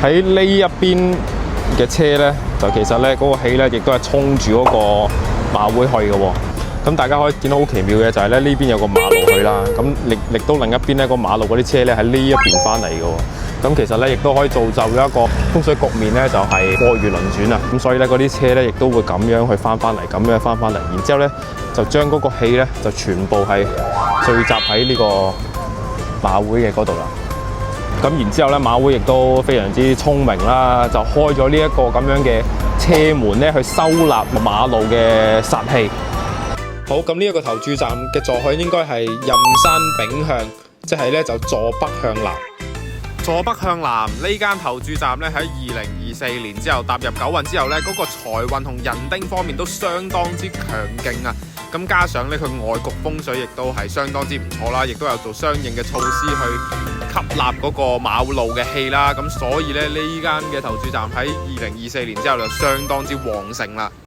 喺呢一邊嘅車咧，就其實咧嗰個氣咧，亦都係衝住嗰個馬會去嘅喎。咁大家可以見到好奇妙嘅就係咧，呢邊有個馬路去啦，咁亦都另一邊咧個馬路嗰啲車咧喺呢一邊翻嚟嘅喎。咁其實咧亦都可以造就咗一個風水局面咧，就係貨如輪轉啊。咁所以咧嗰啲車咧亦都會咁樣去翻嚟，咁樣翻嚟，然之後咧就將嗰個氣咧就全部係聚集喺呢個馬會嘅嗰度啦。咁然之後咧，馬會亦都非常之聰明啦，就開咗呢一個咁樣嘅車門咧，去收納馬路嘅煞氣。好，咁呢一個投注站嘅坐向應該係壬山丙向，即係咧就坐北向南。坐北向南呢間投注站咧，喺2024年之後踏入9運之後咧，嗰個財運同人丁方面都相當之強勁啊！咁加上咧佢外局風水亦都係相當之唔錯啦，亦都有做相應嘅措施去吸納嗰個馬路嘅氣啦。咁所以咧呢間嘅投注站喺2024年之後就相當之旺盛啦。